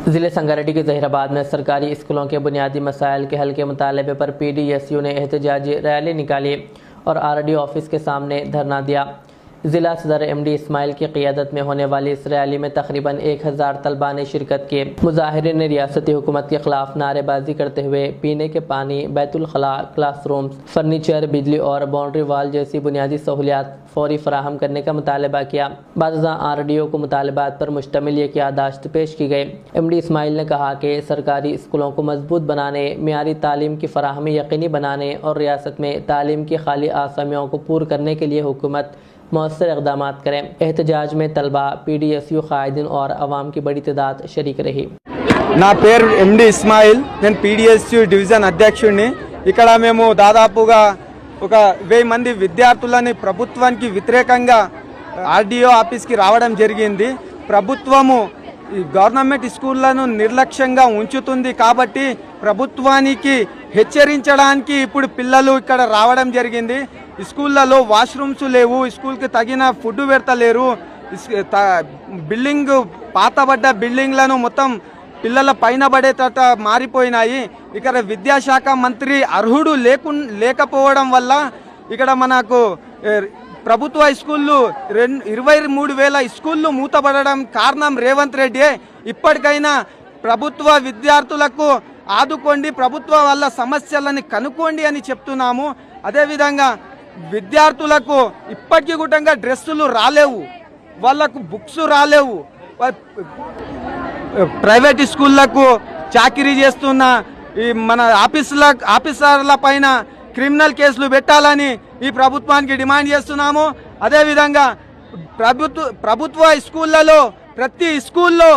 जिले संगारेड्डी के जहीराबाद में सरकारी स्कूलों के बुनियादी मसाइल के हल के मुतालबे पर PDSU ने एहतजाजी रैली निकाली और RDO ऑफिस के सामने धरना दिया। जिला सदर MD इस्माइल की क़ियादत में होने वाली इस रैली में तकरीबन 1000 तलबा ने शिरकत की। मुजाहिरीन ने रियासती हुकूमत के खिलाफ नारेबाजी करते हुए पीने के पानी, बैतुल खला, क्लासरूम्स, फर्नीचर, बिजली और बाउंड्री वाल जैसी बुनियादी सहूलियात फौरी फराहम करने का मुतालबा किया। बाज़ RDO को मुतालबात पर मुश्तमिल ये यादाश्त पेश की गई। MD इस्माइल ने कहा कि सरकारी स्कूलों को मजबूत बनाने, मियारी तालीम की फराहमी यकीनी बनाने और रियासत में तालीम की खाली आसामियों को पूर करने के लिए हुकूमत मौसर इक़दाम करें। एहतजाज में तलबा, PDSU कायदीन और अवाम की बड़ी तादाद शरीक रही। నా పేరు MD ఇస్మాయిల్, నేను PDSU డివిజన్ అధ్యక్షుడిని। ఇక్కడ మేము దాదాపుగా ఒక 1000 మంది విద్యార్థులని ప్రభుత్వానికి వ్యతిరేకంగా RDO ఆఫీస్కి రావడం జరిగింది। ప్రభుత్వము గవర్నమెంట్ స్కూళ్లను నిర్లక్ష్యంగా ఉంచుతుంది కాబట్టి ప్రభుత్వానికి హెచ్చరించడానికి ఇప్పుడు పిల్లలు ఇక్కడ రావడం జరిగింది। స్కూళ్ళలో వాష్రూమ్స్ లేవు, స్కూల్కి తగిన ఫుడ్ పెడతలేరు, బిల్డింగ్ పాతబడ్డ బిల్డింగ్లను మొత్తం పిల్లల పైన పడేటట్ట మారిపోయినాయి। ఇక్కడ విద్యాశాఖ మంత్రి అర్హుడు లేకపోవడం వల్ల ఇక్కడ మనకు ప్రభుత్వ స్కూళ్ళు 23,000 స్కూళ్ళు మూతపడడం కారణం రేవంత్ రెడ్డి। ఇప్పటికైనా ప్రభుత్వ విద్యార్థులకు ఆదుకోండి, ప్రభుత్వ వాళ్ళ సమస్యలను కనుక్కోండి అని చెప్తున్నాము। అదేవిధంగా విద్యార్థులకు ఇప్పటికీ కూడా డ్రెస్సులు రాలేవు, వాళ్ళకు బుక్స్ రాలేవు। ప్రైవేట్ స్కూళ్లకు చాకరీ చేస్తున్న ఈ మన ఆఫీసర్ల పైన క్రిమినల్ కేసులు పెట్టాలని ఈ ప్రభుత్వానికి డిమాండ్ చేస్తున్నాము। అదేవిధంగా ప్రభుత్వ స్కూళ్ళలో ప్రతి స్కూల్లో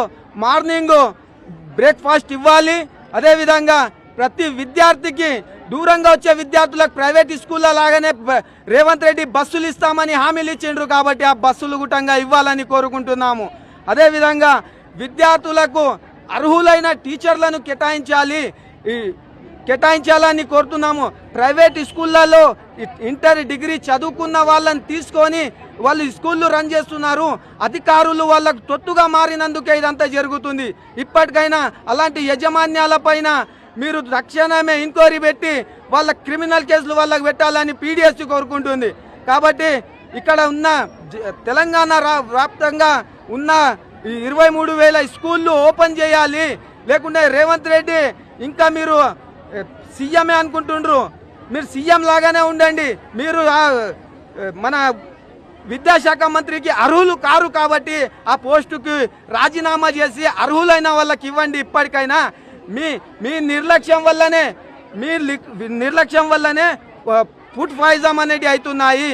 మార్నింగ్ బ్రేక్ఫాస్ట్ ఇవ్వాలి। అదేవిధంగా ప్రతి విద్యార్థికి దూరంగా వచ్చే విద్యార్థులకు ప్రైవేట్ స్కూళ్ళ లాగానే రేవంత్ రెడ్డి బస్సులు ఇస్తామని హామీలు ఇచ్చిండ్రు కాబట్టి ఆ బస్సులు గుట్టంగా ఇవ్వాలని కోరుకుంటున్నాము। అదేవిధంగా విద్యార్థులకు అర్హులైన టీచర్లను కేటాయించాలని కోరుతున్నాము। ప్రైవేట్ స్కూళ్ళలో ఇంటర్ డిగ్రీ చదువుకున్న వాళ్ళని తీసుకొని వాళ్ళు స్కూళ్ళు రన్ చేస్తున్నారు, అధికారులు వాళ్ళకు తొత్తుగా మారినందుకే ఇదంతా జరుగుతుంది। ఇప్పటికైనా అలాంటి యాజమాన్యాలపైన మీరు తక్షణమే ఎంక్వైరీ పెట్టి వాళ్ళ క్రిమినల్ కేసులు వాళ్ళకు పెట్టాలని PDSU కోరుకుంటుంది। కాబట్టి ఇక్కడ ఉన్న తెలంగాణ వ్యాప్తంగా ఉన్న 23,000 స్కూళ్ళు ఓపెన్ చేయాలి, లేకుంటే రేవంత్ రెడ్డి ఇంకా మీరు సీఎంఏ అనుకుంటుండ్రు, మీరు సీఎం లాగానే ఉండండి, మీరు మన విద్యాశాఖ మంత్రికి అర్హులు కారు కాబట్టి ఆ పోస్టుకి రాజీనామా చేసి అర్హులైన వాళ్ళకి ఇవ్వండి। ఇప్పటికైనా మీ నిర్లక్ష్యం వల్లనే ఫుడ్ పాయిజన్ అనేది అవుతున్నాయి।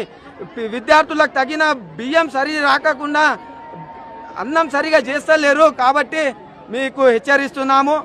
విద్యార్థులకు తగిన బియ్యం సరి రాకుండా అన్నం సరిగా చేస్తలేరు కాబట్టి మీకు హెచ్చరిస్తున్నాము।